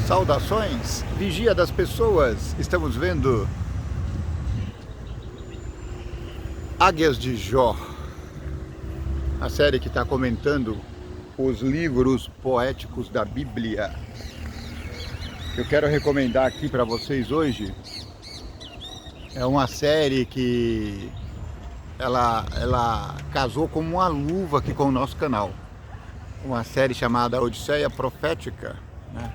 Saudações, vigia das pessoas. Estamos vendo Águias de Jó, a série que está comentando os livros poéticos da Bíblia. Eu quero recomendar aqui para vocês hoje. É uma série que ela casou como uma luva aqui com o nosso canal. Uma série chamada Odisseia Profética, né?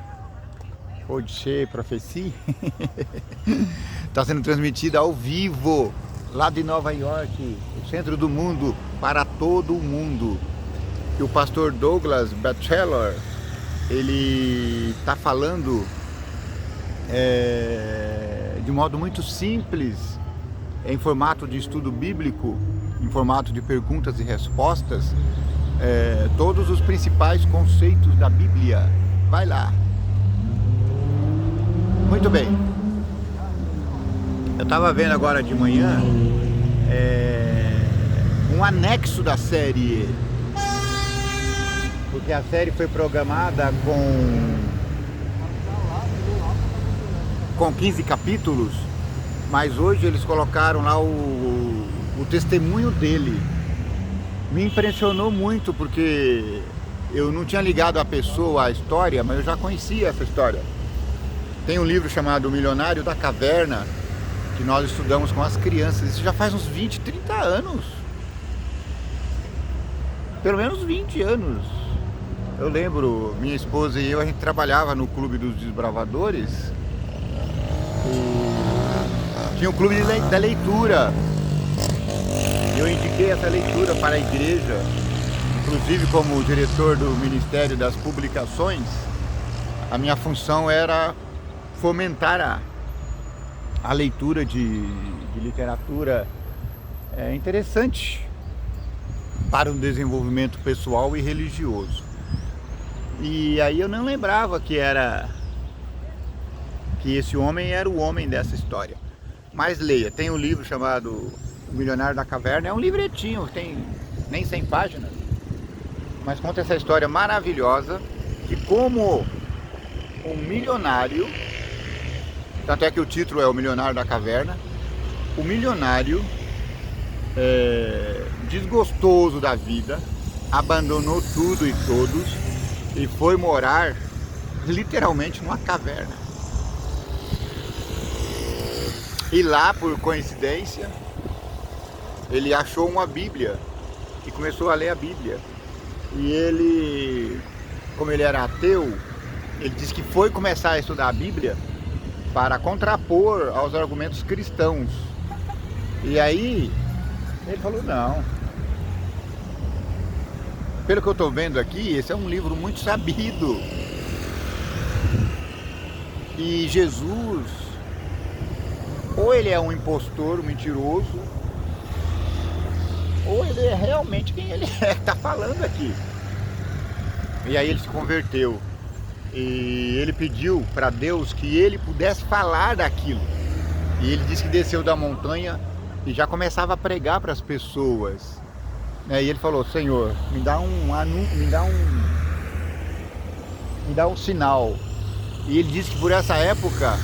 Odisseia Profecia. Está sendo transmitida ao vivo lá de Nova York, o centro do mundo, para todo o mundo. E o pastor Douglas Batchelor, ele está falando de modo muito simples, em formato de estudo bíblico, em formato de perguntas e respostas, todos os principais conceitos da Bíblia. Vai lá. Muito bem. Eu estava vendo agora de manhã um anexo da série, porque a série foi programada com 15 capítulos, mas hoje eles colocaram lá o testemunho dele. Me impressionou muito, porque eu não tinha ligado a pessoa à história, mas eu já conhecia essa história. Tem um livro chamado O Milionário da Caverna, que nós estudamos com as crianças. Isso já faz uns 20, 30 anos. Pelo menos 20 anos. Eu lembro, minha esposa e eu, a gente trabalhava no Clube dos Desbravadores. Tinha o Clube da Leitura. Eu indiquei essa leitura para a igreja, inclusive como diretor do Ministério das Publicações. A minha função era fomentar a leitura de literatura interessante para o desenvolvimento pessoal e religioso. E aí eu não lembrava que esse homem era o homem dessa história. Mas leia, tem um livro chamado O Milionário da Caverna. É um livretinho, tem nem 100 páginas, mas conta essa história maravilhosa de como um milionário, tanto é que o título é O Milionário da Caverna, o milionário desgostoso da vida, abandonou tudo e todos e foi morar literalmente numa caverna. E lá, por coincidência, ele achou uma Bíblia e começou a ler a Bíblia. E ele, como ele era ateu, ele disse que foi começar a estudar a Bíblia para contrapor aos argumentos cristãos. E aí ele falou: não, pelo que eu estou vendo aqui, esse é um livro muito sabido. E Jesus, ou ele é um impostor, um mentiroso, ou ele é realmente quem ele é, que está falando aqui. E aí ele se converteu. E ele pediu para Deus que ele pudesse falar daquilo. E ele disse que desceu da montanha e já começava a pregar para as pessoas. E ele falou: Senhor, me dá um sinal. E ele disse que por essa época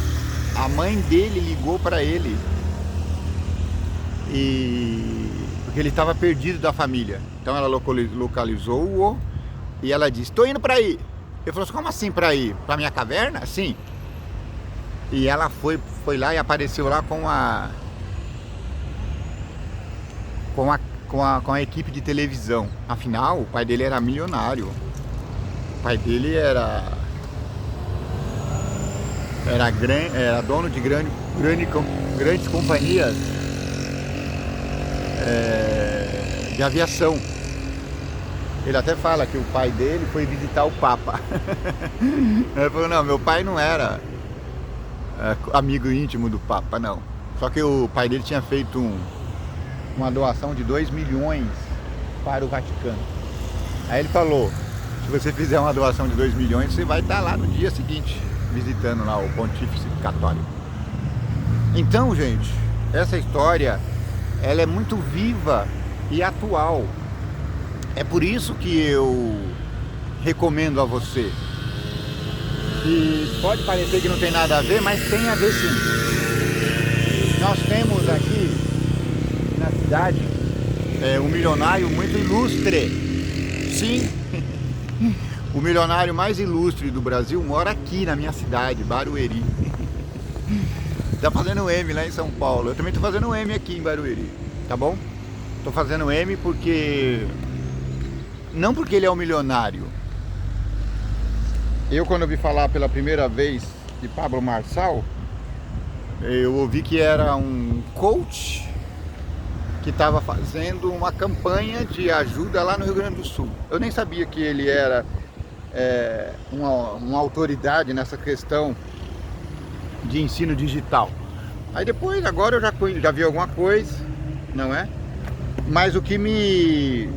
a mãe dele ligou para ele, porque ele estava perdido da família. Então ela localizou-o e ela disse: estou indo para aí. Ele falou assim: como assim para ir? Para minha caverna? Sim. E ela foi lá e apareceu lá com a equipe de televisão. Afinal, o pai dele era milionário. O pai dele era dono de grandes companhias de aviação. Ele até fala que o pai dele foi visitar o Papa. Ele falou: não, meu pai não era amigo íntimo do Papa, não. Só que o pai dele tinha feito uma doação de 2 milhões para o Vaticano. Aí ele falou: se você fizer uma doação de 2 milhões, você vai estar lá no dia seguinte, visitando lá o Pontífice Católico. Então, gente, essa história, ela é muito viva e atual. É por isso que eu recomendo a você. que pode parecer que não tem nada a ver, mas tem a ver sim. Nós temos aqui na cidade um milionário muito ilustre. Sim, o milionário mais ilustre do Brasil mora aqui na minha cidade, Barueri. Tá fazendo M lá em São Paulo. Eu também tô fazendo M aqui em Barueri, tá bom? Tô fazendo M porque... não porque ele é um milionário. Eu, quando ouvi falar pela primeira vez de Pablo Marçal, eu ouvi que era um coach que estava fazendo uma campanha de ajuda lá no Rio Grande do Sul. Eu nem sabia que ele era uma autoridade nessa questão de ensino digital. Aí depois, agora eu já vi alguma coisa, não é? Mas o que me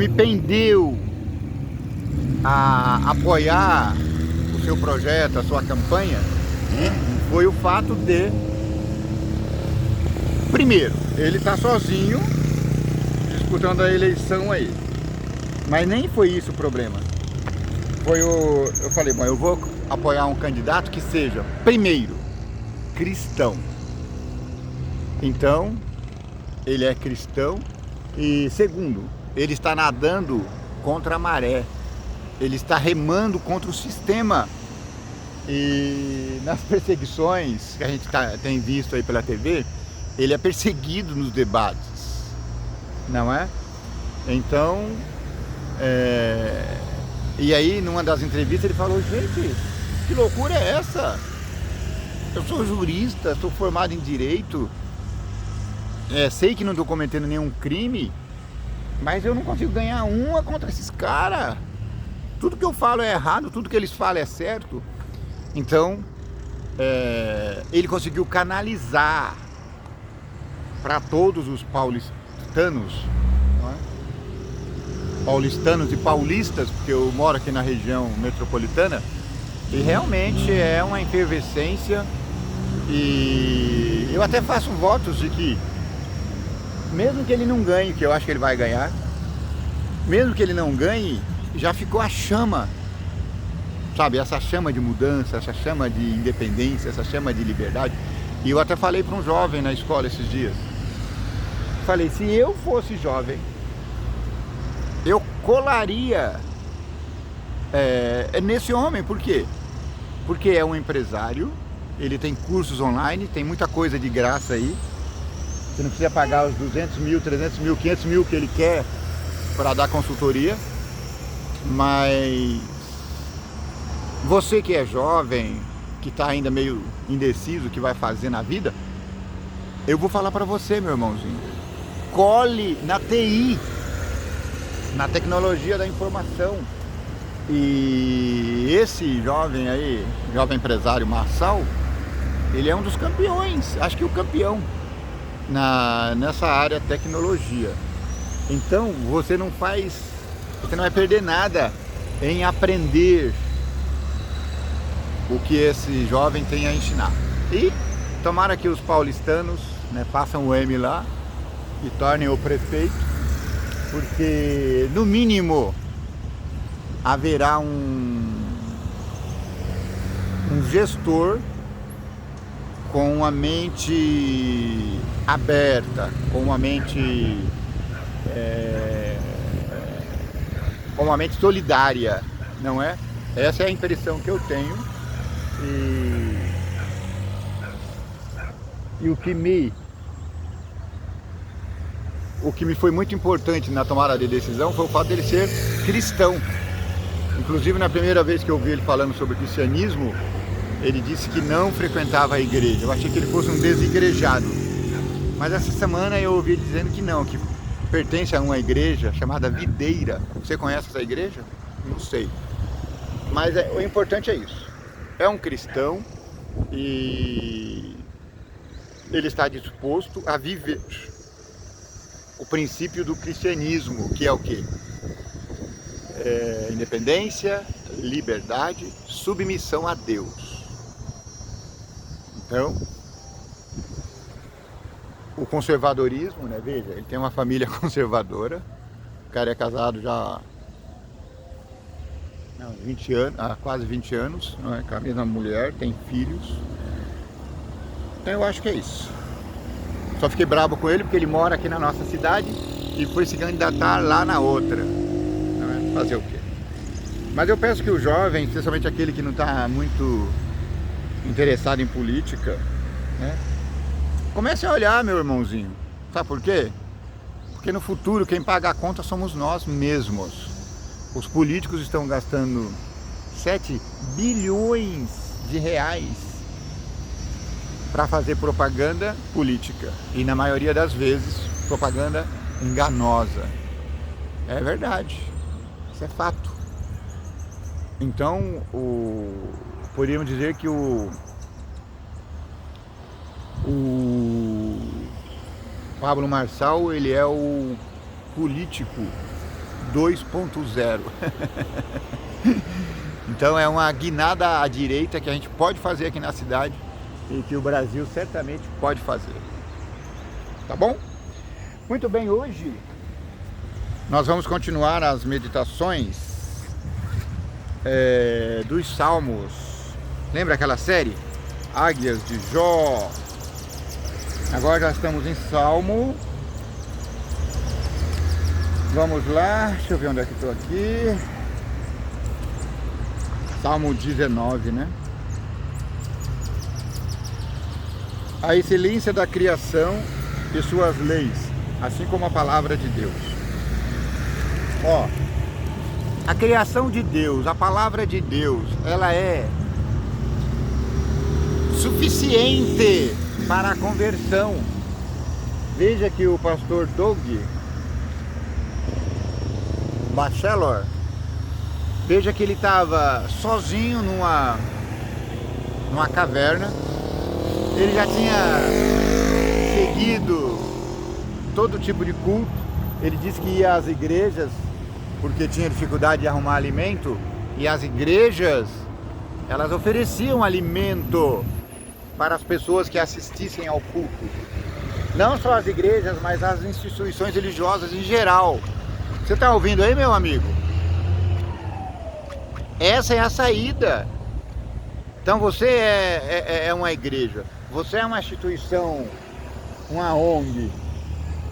pendeu a apoiar o seu projeto, a sua campanha, foi o fato de, primeiro, ele está sozinho disputando a eleição aí. Mas nem foi isso o problema. Eu falei, bom, eu vou apoiar um candidato que seja, primeiro, cristão. Então, ele é cristão. E segundo, ele está nadando contra a maré. Ele está remando contra o sistema. E nas perseguições que a gente tem visto aí pela TV, ele é perseguido nos debates, não é? Então, e aí numa das entrevistas ele falou, gente, que loucura é essa? Eu sou jurista, sou formado em direito, sei que não estou cometendo nenhum crime, mas eu não consigo ganhar uma contra esses caras. Tudo que eu falo é errado, tudo que eles falam é certo. Então, ele conseguiu canalizar para todos os paulistanos, não é? Paulistanos e paulistas, porque eu moro aqui na região metropolitana, e realmente é uma efervescência. E eu até faço votos de que, mesmo que ele não ganhe, que eu acho que ele vai ganhar, mesmo que ele não ganhe, já ficou a chama, sabe, essa chama de mudança, essa chama de independência, essa chama de liberdade. E eu até falei para um jovem na escola esses dias, falei, se eu fosse jovem, eu colaria nesse homem. Por quê? Porque é um empresário, ele tem cursos online, tem muita coisa de graça aí, você não precisa pagar os 200 mil, 300 mil, 500 mil que ele quer para dar consultoria. Mas você que é jovem, que está ainda meio indeciso o que vai fazer na vida, eu vou falar para você, meu irmãozinho, cole na TI, na tecnologia da informação. E esse jovem aí, jovem empresário Marçal, ele é um dos campeões, acho que o campeão nessa área tecnologia. Então você não vai perder nada em aprender o que esse jovem tem a ensinar. E tomara que os paulistanos, né, façam o M lá e tornem o prefeito, porque no mínimo haverá um gestor com uma mente aberta, com uma mente solidária, não é? Essa é a impressão que eu tenho. E o que me foi muito importante na tomada de decisão foi o fato dele ser cristão. Inclusive, na primeira vez que eu ouvi ele falando sobre cristianismo, ele disse que não frequentava a igreja. Eu achei que ele fosse um desigrejado. Mas essa semana eu ouvi ele dizendo que não, que pertence a uma igreja chamada Videira. Você conhece essa igreja? Não sei. Mas o importante é isso. É um cristão e ele está disposto a viver o princípio do cristianismo, que é o quê? Independência, liberdade, submissão a Deus. Então, o conservadorismo, né? Veja, ele tem uma família conservadora, o cara é casado já há 20 anos, há quase 20 anos, não é? Com a mesma mulher, tem filhos. Então eu acho que é isso. Só fiquei bravo com ele porque ele mora aqui na nossa cidade e foi se candidatar lá na outra. Não é? Fazer o quê? Mas eu peço que o jovem, especialmente aquele que não está muito interessado em política, né, comece a olhar, meu irmãozinho. Sabe por quê? Porque no futuro quem paga a conta somos nós mesmos. Os políticos estão gastando 7 bilhões de reais para fazer propaganda política. E na maioria das vezes, propaganda enganosa. É verdade. Isso é fato. Então, poderíamos dizer que o Pablo Marçal, ele é o político 2.0. Então é uma guinada à direita que a gente pode fazer aqui na cidade e que o Brasil certamente pode fazer. Tá bom? Muito bem, hoje nós vamos continuar as meditações dos Salmos. Lembra aquela série? Águias de Jó. Agora já estamos em Salmo. Vamos lá, deixa eu ver onde é que estou aqui. Salmo 19, né? A excelência da criação e suas leis, assim como a palavra de Deus. Ó, a criação de Deus, a palavra de Deus, ela é suficiente para a conversão. Veja que o pastor Doug Batchelor, veja que ele estava sozinho numa caverna. Ele já tinha seguido todo tipo de culto. Ele disse que ia às igrejas porque tinha dificuldade de arrumar alimento, e as igrejas, elas ofereciam alimento para as pessoas que assistissem ao culto. Não só as igrejas, mas as instituições religiosas em geral. Você está ouvindo aí, meu amigo? Essa é a saída. Então você é uma igreja, você é uma instituição, uma ONG.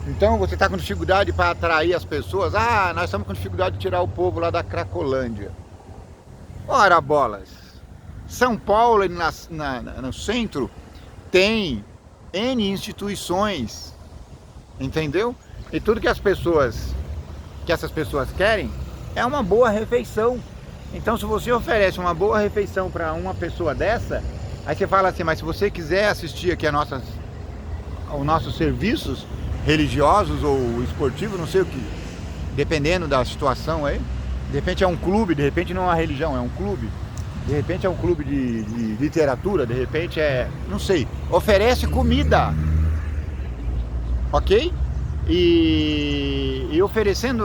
Então você está com dificuldade para atrair as pessoas. Ah, nós estamos com dificuldade de tirar o povo lá da Cracolândia. Ora bolas, São Paulo, no centro, tem N instituições, entendeu? E tudo que essas pessoas querem é uma boa refeição. Então se você oferece uma boa refeição para uma pessoa dessa, aí você fala assim, mas se você quiser assistir aqui aos nossos serviços religiosos ou esportivos, não sei o que, dependendo da situação aí, de repente é um clube, de repente não é uma religião, é um clube, de repente é um clube de literatura, de repente não sei, oferece comida, ok? E oferecendo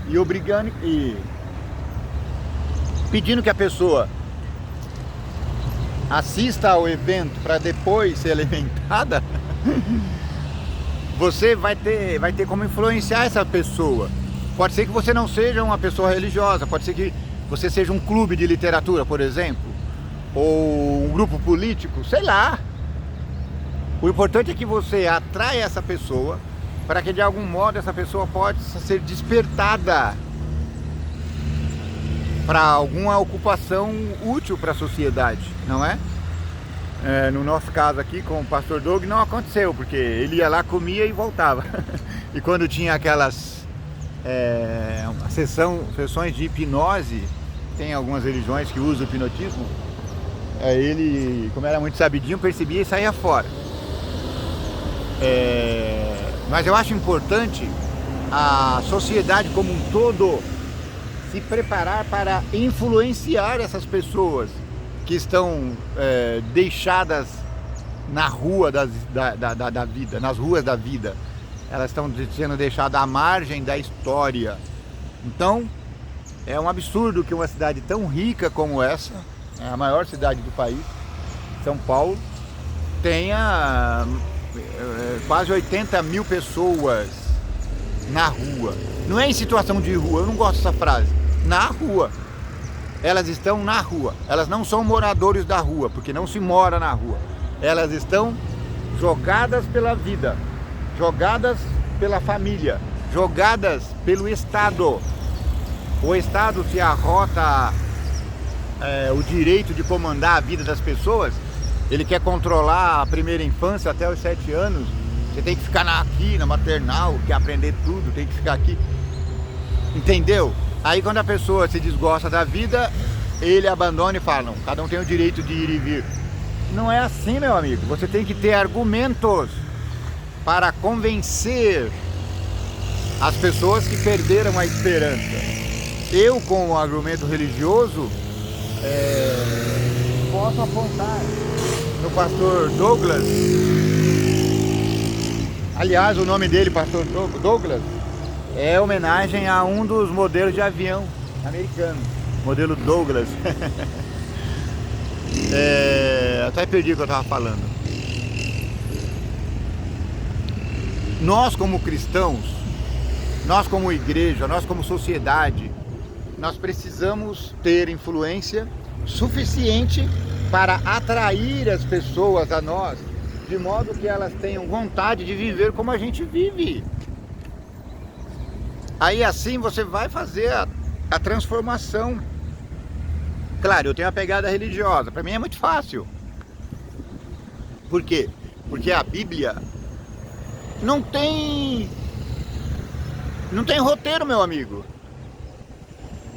e obrigando e pedindo que a pessoa assista ao evento para depois ser alimentada, você vai ter como influenciar essa pessoa. Pode ser que você não seja uma pessoa religiosa, pode ser que você seja um clube de literatura, por exemplo, ou um grupo político, sei lá. O importante é que você atrai essa pessoa para que de algum modo essa pessoa possa ser despertada para alguma ocupação útil para a sociedade, não é? No nosso caso aqui com o pastor Doug não aconteceu, porque ele ia lá, comia e voltava. E quando tinha aquelas sessões de hipnose, tem algumas religiões que usam o hipnotismo, ele, como era muito sabidinho, percebia e saía fora. Mas eu acho importante a sociedade como um todo se preparar para influenciar essas pessoas que estão deixadas na rua da vida, nas ruas da vida. Elas estão sendo deixadas à margem da história. Então, é um absurdo que uma cidade tão rica como essa, a maior cidade do país, São Paulo, tenha quase 80 mil pessoas na rua. Não é em situação de rua, eu não gosto dessa frase. Na rua. elas estão na rua. Elas não são moradores da rua, porque não se mora na rua. Elas estão jogadas pela vida, jogadas pela família, jogadas pelo Estado. O Estado se arrota o direito de comandar a vida das pessoas. Ele quer controlar a primeira infância até os 7 anos. Você tem que ficar aqui na maternal, quer aprender tudo, tem que ficar aqui. Entendeu? Aí quando a pessoa se desgosta da vida, ele abandona e fala, não, cada um tem o direito de ir e vir. Não é assim, meu amigo. Você tem que ter argumentos para convencer as pessoas que perderam a esperança. Eu, com o argumento religioso, posso apontar no pastor Douglas. Aliás, o nome dele, pastor Douglas, é homenagem a um dos modelos de avião americano, modelo Douglas. Até perdi o que eu estava falando. Nós como cristãos, nós como igreja, nós como sociedade, nós precisamos ter influência suficiente para atrair as pessoas a nós, de modo que elas tenham vontade de viver como a gente vive. Aí assim você vai fazer a transformação. Claro, eu tenho a pegada religiosa, para mim é muito fácil. Por quê? Porque a Bíblia não tem roteiro, meu amigo.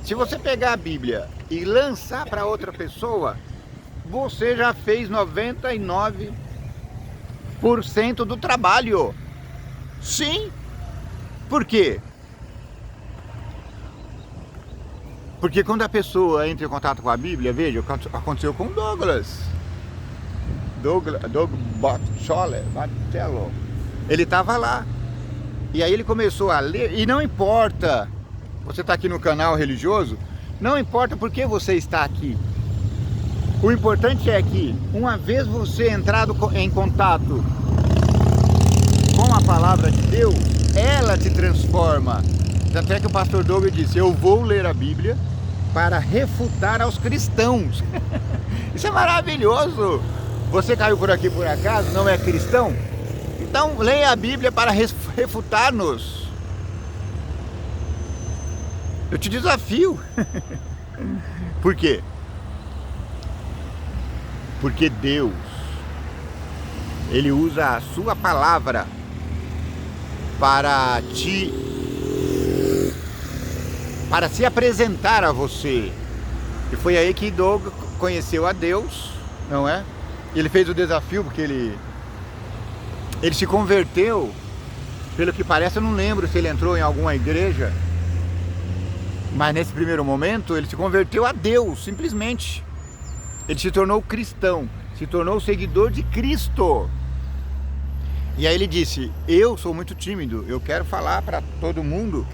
Se você pegar a Bíblia e lançar para outra pessoa, você já fez 99% do trabalho. Sim. Por quê? Porque quando a pessoa entra em contato com a Bíblia, veja o que aconteceu com Douglas Batchelor. Ele estava lá. E aí ele começou a ler, e não importa, você está aqui no canal religioso, não importa por que você está aqui. O importante é que, uma vez você entrado em contato com a palavra de Deus, ela te transforma. Tanto é que o pastor Douglas disse, eu vou ler a Bíblia para refutar aos cristãos. Isso é maravilhoso. Você caiu por aqui por acaso, não é cristão? Então leia a Bíblia para refutar-nos. Eu te desafio. Por quê? Porque Deus, Ele usa a sua palavra para se apresentar a você. E foi aí que Doug conheceu a Deus, não é? Ele fez o desafio porque ele se converteu, pelo que parece, eu não lembro se ele entrou em alguma igreja, mas nesse primeiro momento ele se converteu a Deus, simplesmente. Ele se tornou cristão, se tornou seguidor de Cristo. E aí ele disse, eu sou muito tímido, eu quero falar para todo mundo.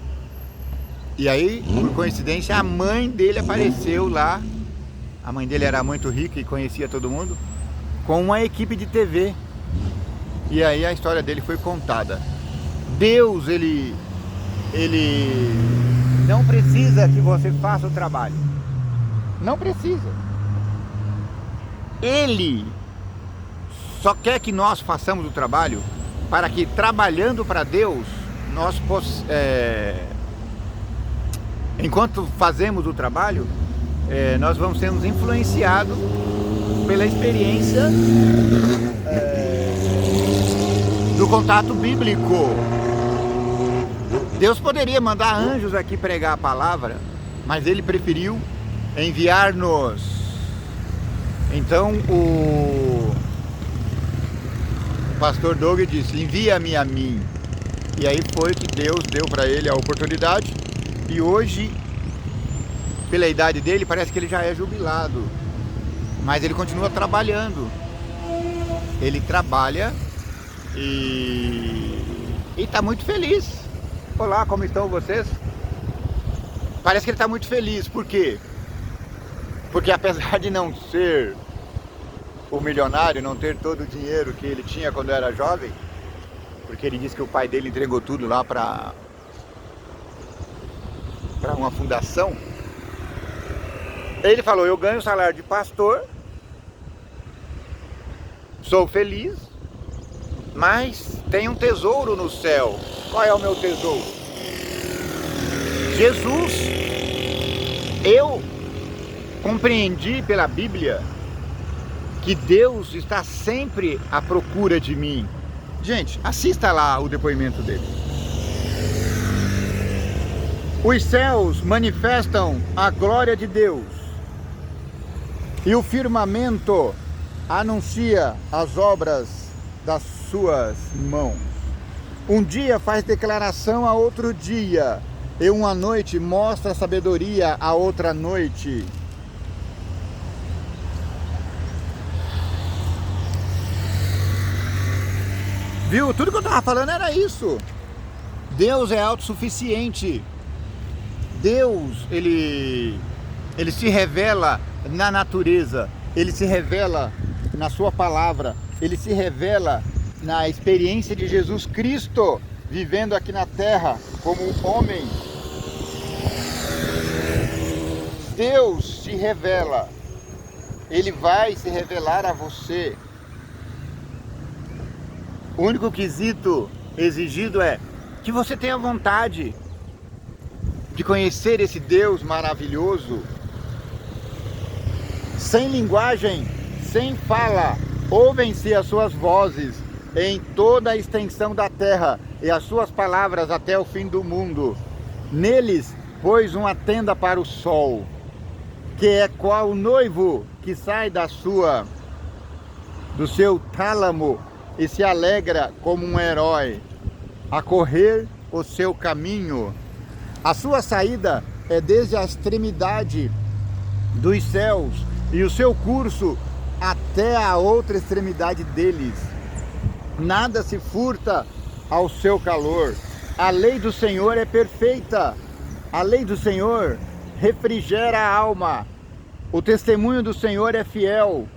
E aí, por coincidência, a mãe dele apareceu lá. A mãe dele era muito rica e conhecia todo mundo, com uma equipe de TV. E aí a história dele foi contada. Deus, ele não precisa que você faça o trabalho. Não precisa. Ele só quer que nós façamos o trabalho para que, trabalhando para Deus, nós enquanto fazemos o trabalho, nós vamos sendo influenciados pela experiência do contato bíblico. Deus poderia mandar anjos aqui pregar a palavra, mas Ele preferiu enviar-nos. Então o pastor Doug disse, envia-me a mim. E aí foi que Deus deu para ele a oportunidade. E hoje, pela idade dele, parece que ele já é jubilado. Mas ele continua trabalhando. Ele trabalha e está muito feliz. Olá, como estão vocês? Parece que ele está muito feliz. Por quê? Porque apesar de não ser o milionário, não ter todo o dinheiro que ele tinha quando era jovem, porque ele disse que o pai dele entregou tudo lá para uma fundação, Ele falou, eu ganho o salário de pastor, sou feliz, mas tem um tesouro no céu. Qual é o meu tesouro? Jesus. Eu compreendi pela Bíblia que Deus está sempre à procura de mim. Gente, assista lá o depoimento dele. Os céus manifestam a glória de Deus e o firmamento anuncia as obras das suas mãos. Um dia faz declaração a outro dia, e uma noite mostra sabedoria a outra noite. Viu? Tudo que eu estava falando era isso. Deus é autossuficiente. Deus, ele se revela na natureza, ele se revela na sua palavra, ele se revela na experiência de Jesus Cristo, vivendo aqui na terra como homem. Deus se revela, ele vai se revelar a você. O único quesito exigido é que você tenha vontade de conhecer esse Deus maravilhoso. Sem linguagem, sem fala, ouvem-se as suas vozes em toda a extensão da terra e as suas palavras até o fim do mundo. Neles pôs uma tenda para o sol, que é qual o noivo que sai do seu tálamo e se alegra como um herói a correr o seu caminho. A sua saída é desde a extremidade dos céus e o seu curso até a outra extremidade deles. Nada se furta ao seu calor. A lei do Senhor é perfeita. A lei do Senhor refrigera a alma. O testemunho do Senhor é fiel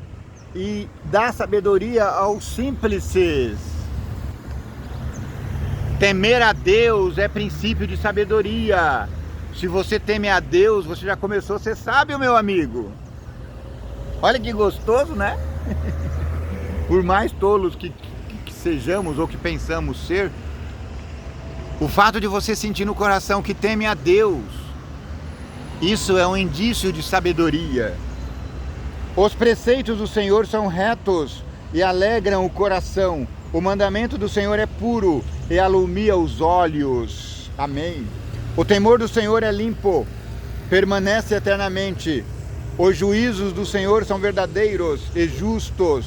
e dá sabedoria aos simples. Temer a Deus é princípio de sabedoria. Se você teme a Deus, você já começou a ser sábio, meu amigo. Olha que gostoso, né? Por mais tolos que sejamos ou que pensamos ser, o fato de você sentir no coração que teme a Deus, isso é um indício de sabedoria. Os preceitos do Senhor são retos e alegram o coração. O mandamento do Senhor é puro e alumia os olhos. Amém. O temor do Senhor é limpo, permanece eternamente. Os juízos do Senhor são verdadeiros e justos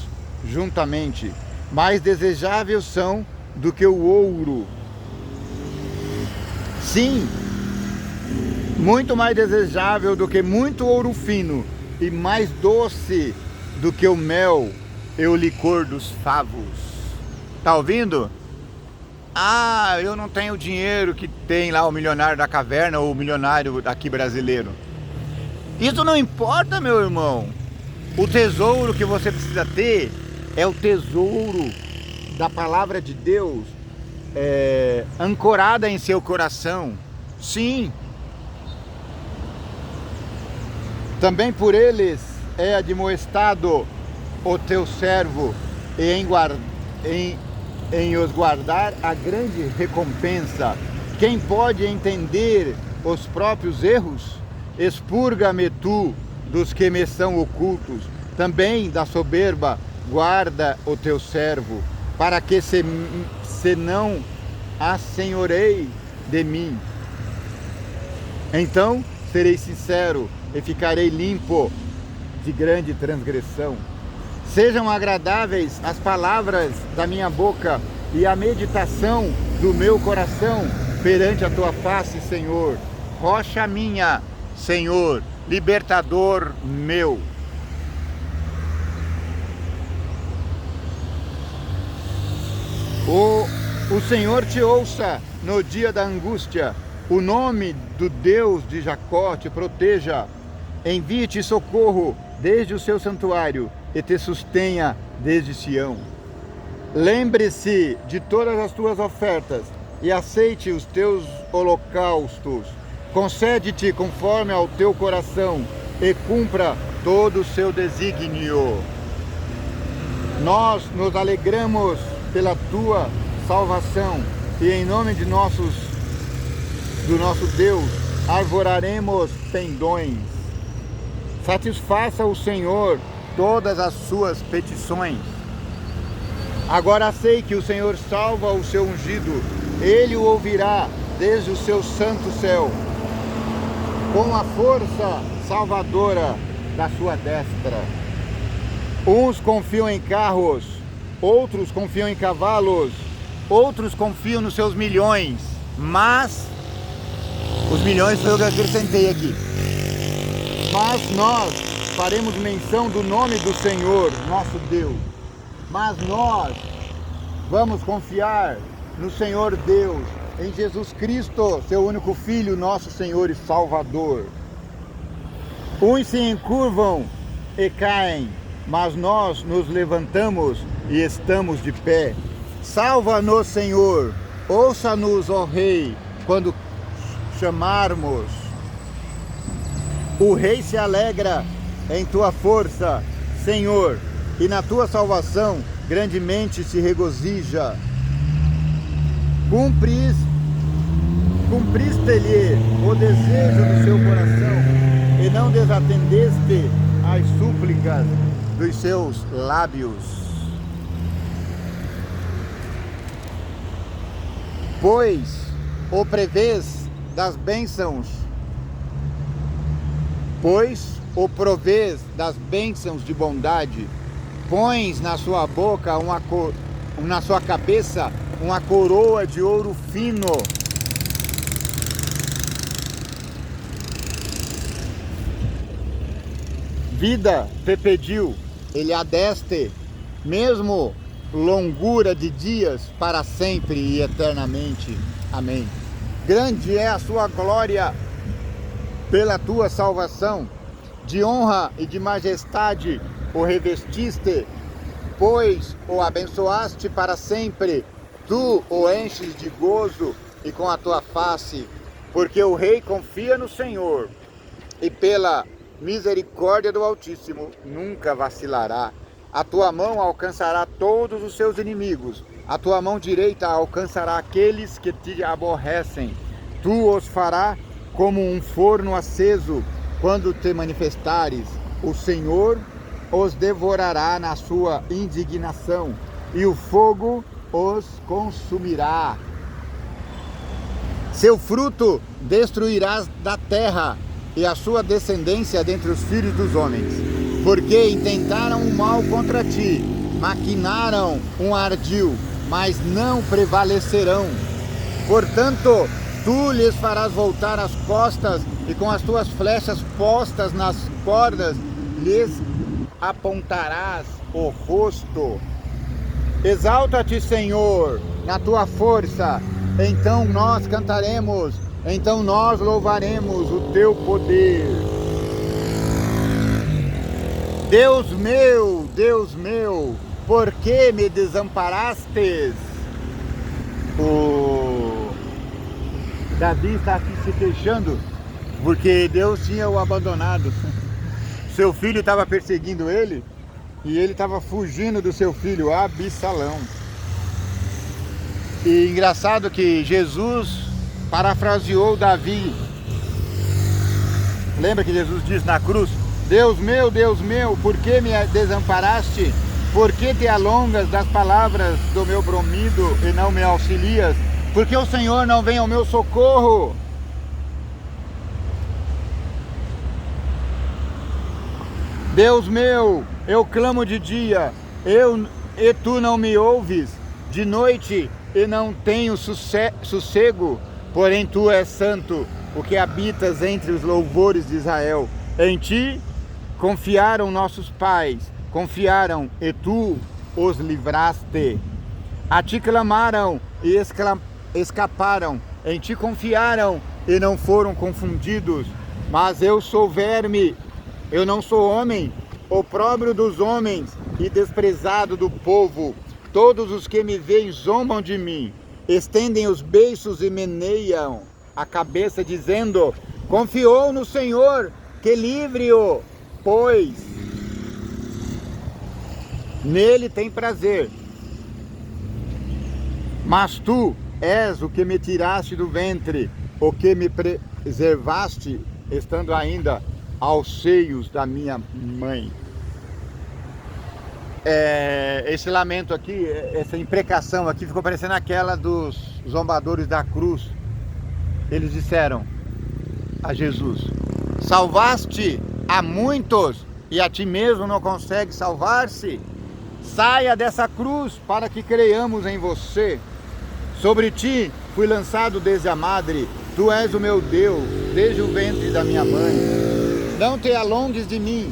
juntamente. Mais desejáveis são do que o ouro. Sim, muito mais desejável do que muito ouro fino, e mais doce do que o mel e o licor dos favos. Tá ouvindo? Ah, eu não tenho o dinheiro que tem lá o milionário da caverna ou o milionário aqui brasileiro. Isso não importa, meu irmão. O tesouro que você precisa ter é o tesouro da palavra de Deus, ancorada em seu coração. Sim. Também por eles é admoestado o teu servo e em os guardar a grande recompensa. Quem pode entender os próprios erros? Expurga-me tu dos que me são ocultos. Também da soberba guarda o teu servo, para que se não assenhorei de mim. Então serei sincero e ficarei limpo de grande transgressão. Sejam agradáveis as palavras da minha boca e a meditação do meu coração perante a tua face, Senhor. Rocha minha, Senhor, libertador meu. O Senhor te ouça no dia da angústia. O nome do Deus de Jacó te proteja. Envie-te socorro desde o seu santuário e te sustenha desde Sião. Lembre-se de todas as tuas ofertas e aceite os teus holocaustos. Concede-te conforme ao teu coração e cumpra todo o seu desígnio. Nós nos alegramos pela tua salvação e em nome do nosso Deus arvoraremos pendões. Satisfaça o Senhor todas as suas petições. Agora sei que o Senhor salva o seu ungido, ele o ouvirá desde o seu santo céu, com a força salvadora da sua destra. Uns confiam em carros, outros confiam em cavalos, outros confiam nos seus milhões, mas os milhões foi eu que acrescentei aqui. Mas nós faremos menção do nome do Senhor, nosso Deus. Mas nós vamos confiar no Senhor Deus, em Jesus Cristo, seu único Filho, nosso Senhor e Salvador. Uns se encurvam e caem, mas nós nos levantamos e estamos de pé. Salva-nos, Senhor, ouça-nos, ó Rei, quando chamarmos. O Rei se alegra em tua força, Senhor, e na tua salvação grandemente se regozija. Cumpriste-lhe o desejo do seu coração e não desatendeste as súplicas dos seus lábios. Pois o provês das bênçãos de bondade, pões na sua boca na sua cabeça uma coroa de ouro fino. Vida te pediu, ele a deste, mesmo longura de dias para sempre e eternamente. Amém. Grande é a sua glória pela tua salvação, de honra e de majestade o revestiste, pois o abençoaste para sempre. Tu o enches de gozo e com a tua face, porque o rei confia no Senhor e pela misericórdia do Altíssimo nunca vacilará. A tua mão alcançará todos os seus inimigos, a tua mão direita alcançará aqueles que te aborrecem. Tu os farás como um forno aceso quando te manifestares. O Senhor os devorará na sua indignação e o fogo os consumirá. Seu fruto destruirás da terra e a sua descendência dentre os filhos dos homens, porque intentaram o mal contra ti, maquinaram um ardil, mas não prevalecerão. Portanto, tu lhes farás voltar as costas e com as tuas flechas postas nas cordas lhes apontarás o rosto. Exalta-te, Senhor, na tua força, então nós cantaremos, então nós louvaremos o teu poder. Deus meu, por que me desamparastes? O Davi está aqui se queixando porque Deus tinha o abandonado. Seu filho estava perseguindo ele e ele estava fugindo do seu filho Absalão. E engraçado que Jesus parafraseou Davi. Lembra que Jesus disse na cruz: Deus meu, por que me desamparaste? Por que te alongas das palavras do meu bramido e não me auxilias? Porque o Senhor não vem ao meu socorro. Deus meu, eu clamo de dia, e tu não me ouves, de noite e não tenho sossego, porém tu és santo, o que habitas entre os louvores de Israel. Em ti confiaram nossos pais, confiaram e tu os livraste. A ti clamaram e escaparam, em ti confiaram e não foram confundidos. Mas eu sou verme, eu não sou homem, opróbrio dos homens e desprezado do povo. Todos os que me veem zombam de mim, estendem os beiços e meneiam a cabeça, dizendo: confiou no Senhor, que livre-o, pois nele tem prazer. Mas tu és o que me tiraste do ventre, o que me preservaste, estando ainda aos seios da minha mãe. Esse lamento aqui, essa imprecação aqui, ficou parecendo aquela dos zombadores da cruz. Eles disseram a Jesus: salvaste a muitos e a ti mesmo não consegue salvar-se? Saia dessa cruz para que creiamos em você. Sobre ti fui lançado desde a madre, tu és o meu Deus, desde o ventre da minha mãe. Não te alongues de mim,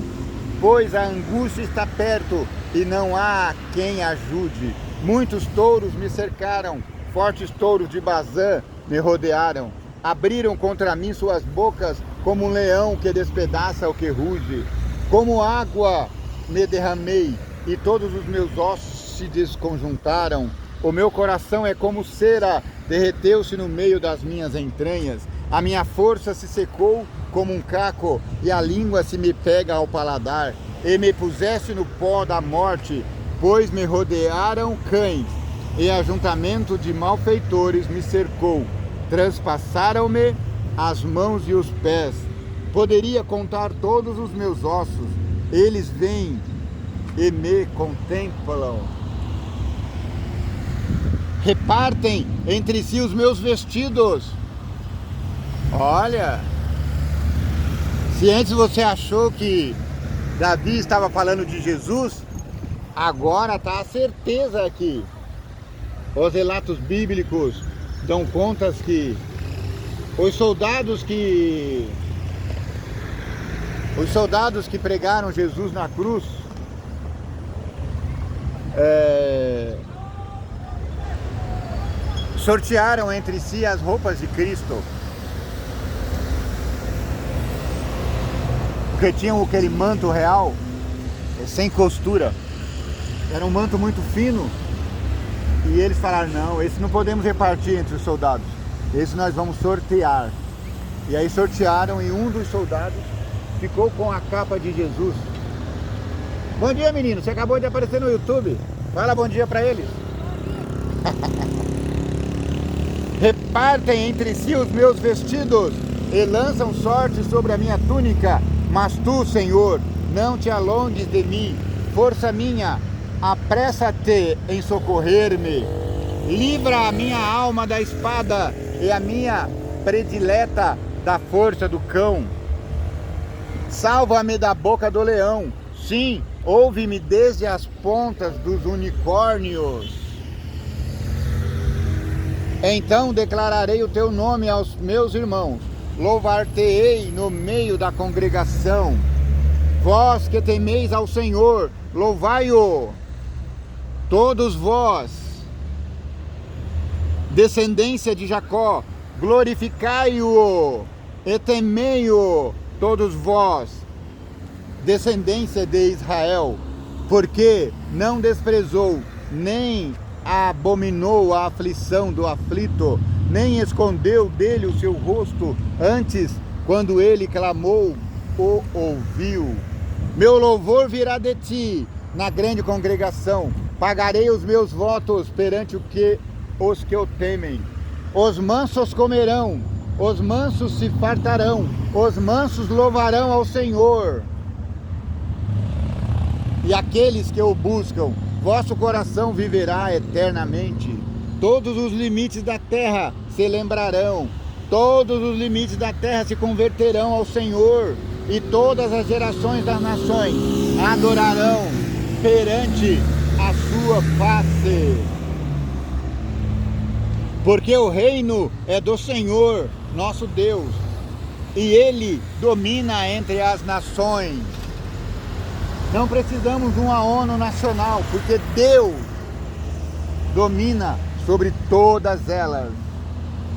pois a angústia está perto e não há quem ajude. Muitos touros me cercaram, fortes touros de Bazã me rodearam. Abriram contra mim suas bocas como um leão que despedaça o que ruge. Como água me derramei e todos os meus ossos se desconjuntaram. O meu coração é como cera, derreteu-se no meio das minhas entranhas. A minha força se secou como um caco e a língua se me pega ao paladar. E me puseste no pó da morte, pois me rodearam cães e ajuntamento de malfeitores me cercou. Transpassaram-me as mãos e os pés. Poderia contar todos os meus ossos. Eles vêm e me contemplam. Repartem entre si os meus vestidos. Olha, se antes você achou que Davi estava falando de Jesus, agora está a certeza aqui. Os relatos bíblicos dão conta que os soldados que pregaram Jesus na cruz sortearam entre si as roupas de Cristo, porque tinham aquele manto real sem costura, era um manto muito fino, e eles falaram: não, esse não podemos repartir entre os soldados, esse nós vamos sortear. E aí sortearam e um dos soldados ficou com a capa de Jesus. Bom dia, menino, você acabou de aparecer no YouTube, fala bom dia para eles. Repartem entre si os meus vestidos e lançam sorte sobre a minha túnica. Mas tu, Senhor, não te alongues de mim, força minha, apressa-te em socorrer-me. Livra a minha alma da espada e a minha predileta da força do cão. Salva-me da boca do leão, sim, ouve-me desde as pontas dos unicórnios. Então declararei o teu nome aos meus irmãos, louvar-te-ei no meio da congregação. Vós que temeis ao Senhor, louvai-o. Todos vós, descendência de Jacó, glorificai-o e temei-o, todos vós, descendência de Israel, porque não desprezou, nem abominou a aflição do aflito, nem escondeu dele o seu rosto, antes, quando ele clamou, o ouviu. Meu louvor virá de ti, na grande congregação, pagarei os meus votos perante os que o temem. Os mansos comerão, os mansos se fartarão, os mansos louvarão ao Senhor. E aqueles que o buscam, vosso coração viverá eternamente. Todos os limites da terra se lembrarão, todos os limites da terra se converterão ao Senhor, e todas as gerações das nações adorarão perante a sua face. Porque o reino é do Senhor, nosso Deus, e Ele domina entre as nações. Não precisamos de uma ONU nacional, porque Deus domina sobre todas elas.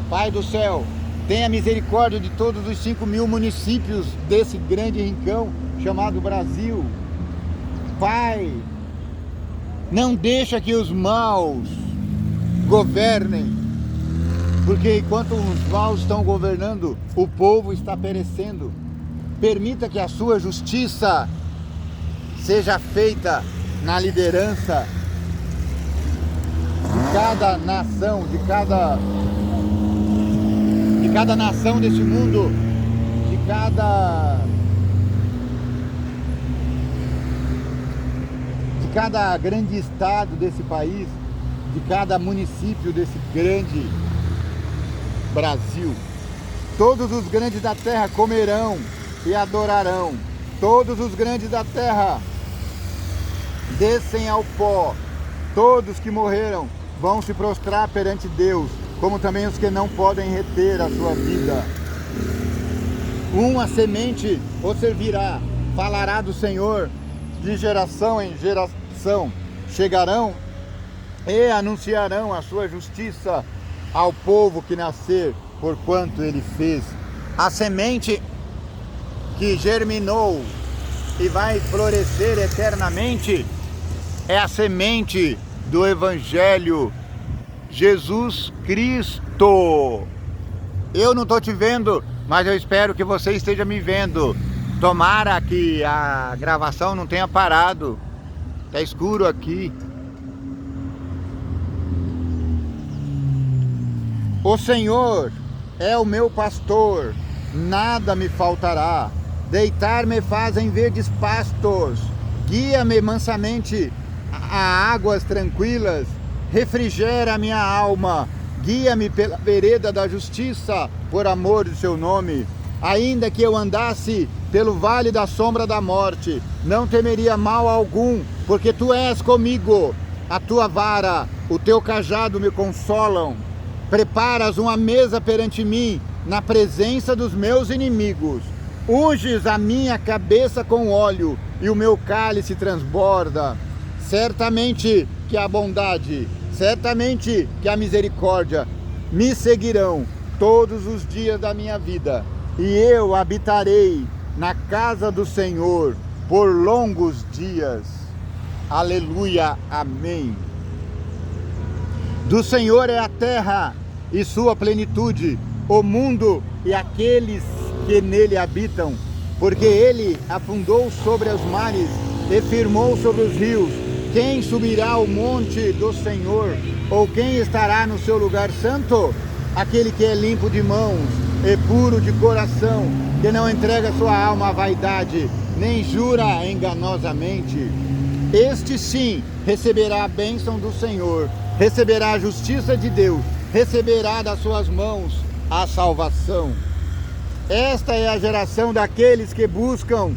Pai do céu, tenha misericórdia de todos os 5.000 municípios desse grande rincão chamado Brasil. Pai, não deixa que os maus governem, porque enquanto os maus estão governando, o povo está perecendo. permita que a sua justiça seja feita na liderança de cada nação, de cada nação desse mundo, de cada grande estado desse país, de cada município desse grande Brasil. Todos os grandes da terra comerão e adorarão. Todos os grandes da terra descem ao pó. Todos que morreram vão se prostrar perante Deus, como também os que não podem reter a sua vida. Uma semente o servirá, falará do Senhor de geração em geração. Chegarão e anunciarão a sua justiça ao povo que nascer, porquanto ele fez. A semente que germinou e vai florescer eternamente é a semente do Evangelho Jesus Cristo. Eu não estou te vendo, mas eu espero que você esteja me vendo. Tomara que a gravação não tenha parado. Está escuro aqui. O Senhor é o meu pastor, nada me faltará. Deitar-me faz em verdes pastos, guia-me mansamente a águas tranquilas, refrigera a minha alma, guia-me pela vereda da justiça, por amor do seu nome. Ainda que eu andasse pelo vale da sombra da morte, não temeria mal algum, porque tu és comigo. A tua vara, o teu cajado me consolam. Preparas uma mesa perante mim, na presença dos meus inimigos. Unges a minha cabeça com óleo, e o meu cálice transborda. Certamente que a bondade, certamente que a misericórdia me seguirão todos os dias da minha vida, e eu habitarei na casa do Senhor por longos dias. Aleluia, amém. Do Senhor é a terra e sua plenitude, o mundo e aqueles que nele habitam, porque ele afundou sobre os mares e firmou sobre os rios. Quem subirá ao monte do Senhor, ou quem estará no seu lugar santo? Aquele que é limpo de mãos e puro de coração, que não entrega sua alma à vaidade, nem jura enganosamente. Este sim receberá a bênção do Senhor, receberá a justiça de Deus, receberá das suas mãos a salvação. Esta é a geração daqueles que buscam,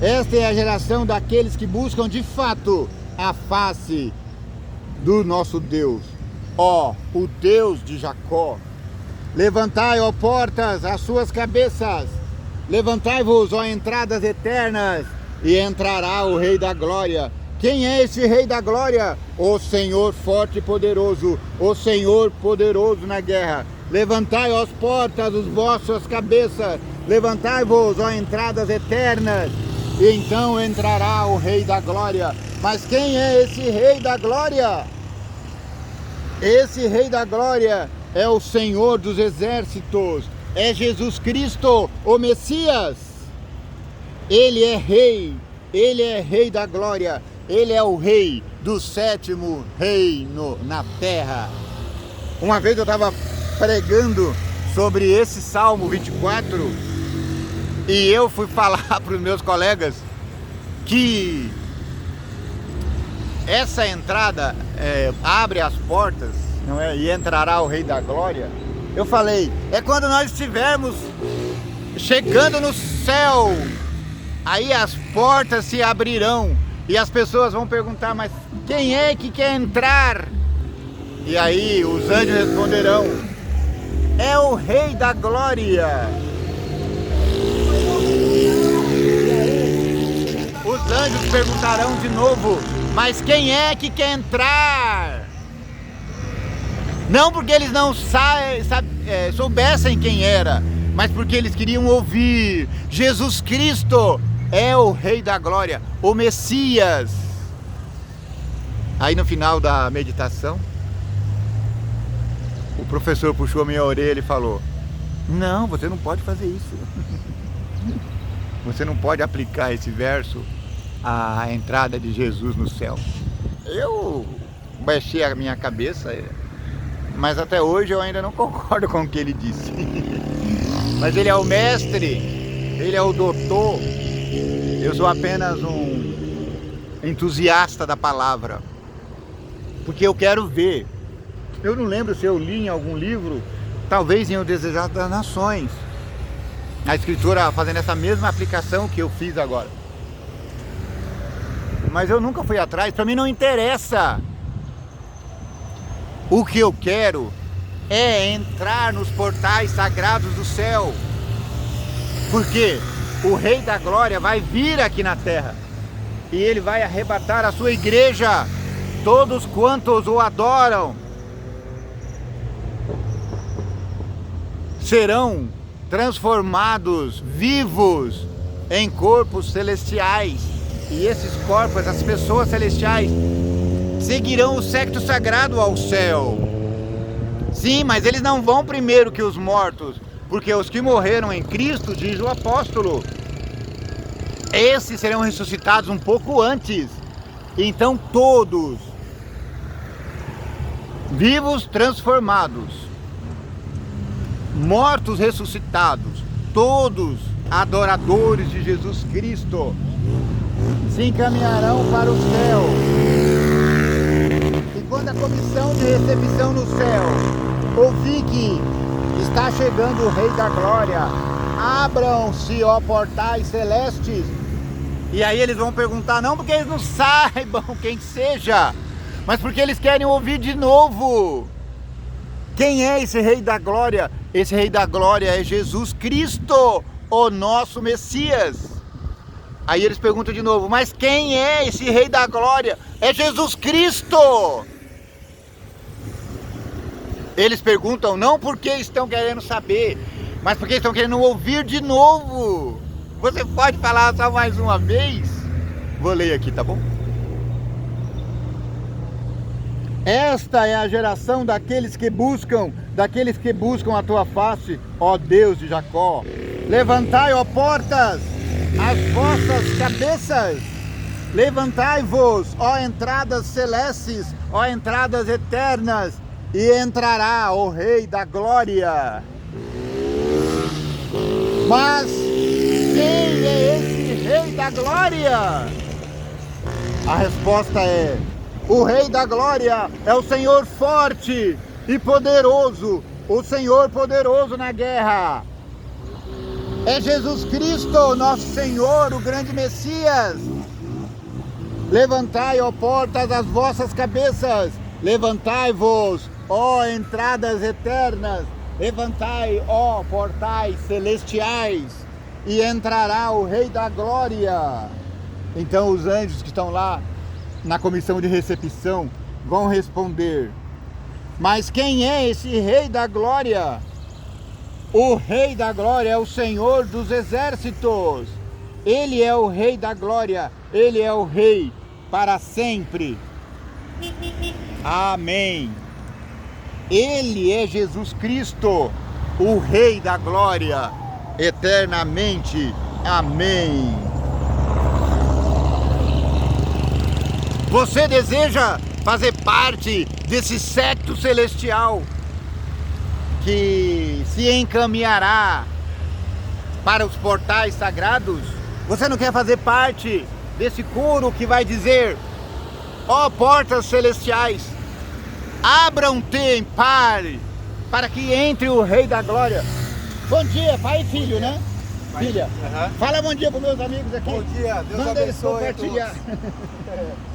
esta é a geração daqueles que buscam de fato a face do nosso Deus, ó, o Deus de Jacó. Levantai, ó portas, as suas cabeças, levantai-vos, ó entradas eternas, e entrará o Rei da Glória. Quem é esse Rei da Glória? O Senhor forte e poderoso, o Senhor poderoso na guerra. Levantai, ó portas, as vossas cabeças, levantai-vos, ó entradas eternas, e então entrará o Rei da Glória. Mas quem é esse Rei da Glória? Esse Rei da Glória é o Senhor dos Exércitos, é Jesus Cristo, o Messias. Ele é Rei da Glória, Ele é o Rei do 7º reino na terra. Uma vez eu estava pregando sobre esse Salmo 24 e eu fui falar para os meus colegas que essa entrada abre as portas, não é? E entrará o Rei da Glória. Eu falei, é quando nós estivermos chegando no céu, aí as portas se abrirão e as pessoas vão perguntar, mas quem é que quer entrar? E aí os anjos responderão, é o Rei da Glória. Os anjos perguntarão de novo, mas quem é que quer entrar? Não porque eles não soubessem quem era, mas porque eles queriam ouvir. Jesus Cristo é o Rei da Glória, o Messias. Aí no final da meditação, o professor puxou a minha orelha e falou, não, você não pode fazer isso. Você não pode aplicar esse verso à entrada de Jesus no céu. Eu baixei a minha cabeça, mas até hoje eu ainda não concordo com o que ele disse. Mas ele é o mestre, ele é o doutor. Eu sou apenas um entusiasta da palavra, porque eu quero ver. Eu não lembro se eu li em algum livro, talvez em O Desejado das Nações, a escritora fazendo essa mesma aplicação que eu fiz agora. Mas eu nunca fui atrás, para mim não interessa. O que eu quero é entrar nos portais sagrados do céu, porque o Rei da Glória vai vir aqui na terra e ele vai arrebatar a sua igreja. Todos quantos o adoram serão transformados vivos em corpos celestiais, e esses corpos, as pessoas celestiais, seguirão o séquito sagrado ao céu. Sim, mas eles não vão primeiro que os mortos, porque os que morreram em Cristo, diz o apóstolo, esses serão ressuscitados um pouco antes. Então todos, vivos transformados, mortos ressuscitados, todos adoradores de Jesus Cristo, se encaminharão para o céu. E quando a comissão de recepção no céu ouvir que está chegando o Rei da Glória, abram-se, ó portais celestes. E aí eles vão perguntar, não porque eles não saibam quem seja, mas porque eles querem ouvir de novo. Quem é esse Rei da Glória? Esse Rei da Glória é Jesus Cristo, o nosso Messias. Aí eles perguntam de novo, mas quem é esse Rei da Glória? É Jesus Cristo. Eles perguntam não porque estão querendo saber, mas porque estão querendo ouvir de novo. Você pode falar só mais uma vez? Vou ler aqui, tá bom? Esta é a geração daqueles que buscam a tua face, ó Deus de Jacó. Levantai, ó portas, as vossas cabeças. Levantai-vos, ó entradas celestes, ó entradas eternas, e entrará o Rei da Glória. Mas quem é esse Rei da Glória? A resposta é: o Rei da Glória é o Senhor forte e poderoso, o Senhor poderoso na guerra. É Jesus Cristo, nosso Senhor, o grande Messias. Levantai, ó portas, as vossas cabeças. Levantai-vos, ó entradas eternas. Levantai, ó portais celestiais, e entrará o Rei da Glória. Então os anjos que estão lá na comissão de recepção vão responder: mas quem é esse Rei da Glória? O Rei da Glória é o Senhor dos exércitos. Ele é o Rei da Glória, ele é o Rei para sempre. Amém. Ele é Jesus Cristo, o Rei da Glória, eternamente. Amém. Você deseja fazer parte desse séquito celestial que se encaminhará para os portais sagrados? Você não quer fazer parte desse coro que vai dizer: ó portas celestiais, abram-te em par, para que entre o Rei da Glória? Bom dia, pai e filho, né? Pai. Filha, fala bom dia para meus amigos aqui. Bom dia, Deus manda eles abençoe compartilhar.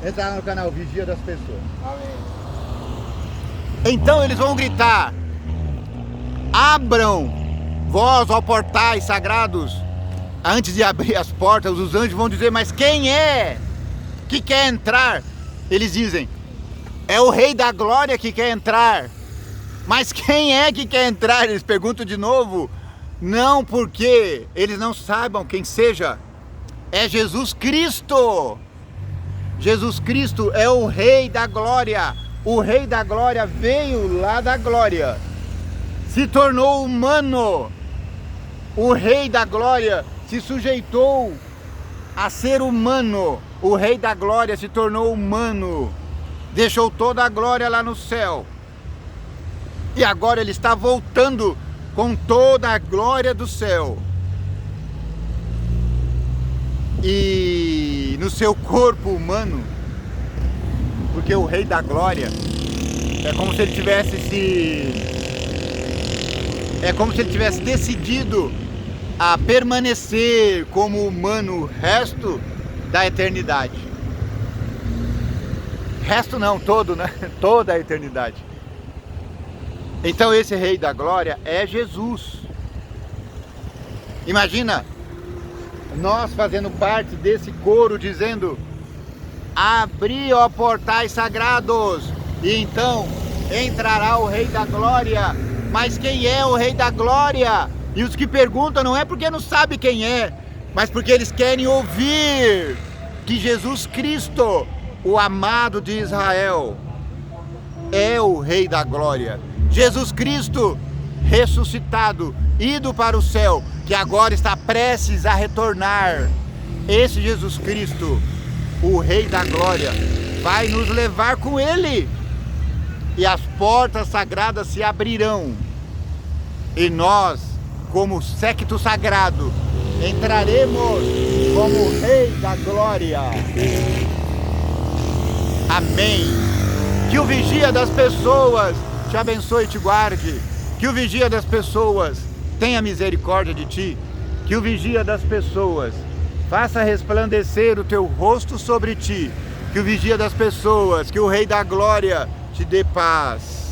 Entrar no canal Vigia das Pessoas. Amém. Então eles vão gritar: abram vós, ó portais sagrados. Antes de abrir as portas, os anjos vão dizer: mas quem é que quer entrar? Eles dizem: é o Rei da Glória que quer entrar. Mas quem é que quer entrar? Eles perguntam de novo. Não porque eles não saibam quem seja. É Jesus Cristo. Jesus Cristo é o Rei da Glória. O Rei da Glória veio lá da glória, se tornou humano. O Rei da Glória se se sujeitou a ser humano. O Rei da Glória se tornou humano, deixou toda a glória lá no céu, e agora ele está voltando com toda a glória do céu, e no seu corpo humano, porque o Rei da Glória é como se ele tivesse decidido a permanecer como humano o resto da eternidade. Resto não, todo, né? Toda a eternidade. Então esse Rei da Glória é Jesus. Imagina nós fazendo parte desse coro dizendo: abri, ó portais sagrados, e então entrará o Rei da Glória. Mas quem é o Rei da Glória? E os que perguntam não é porque não sabem quem é, mas porque eles querem ouvir que Jesus Cristo, o amado de Israel, é o Rei da Glória. Jesus Cristo ressuscitado, ido para o céu, que agora está prestes a retornar. Esse Jesus Cristo, o Rei da Glória, vai nos levar com Ele, e as portas sagradas se abrirão, e nós, como séquito sagrado, entraremos como Rei da Glória. Amém. Que o vigia das pessoas te abençoe e te guarde. Que o vigia das pessoas tenha misericórdia de ti. Que o vigia das pessoas faça resplandecer o teu rosto sobre ti. Que o vigia das pessoas, que o Rei da Glória te dê paz.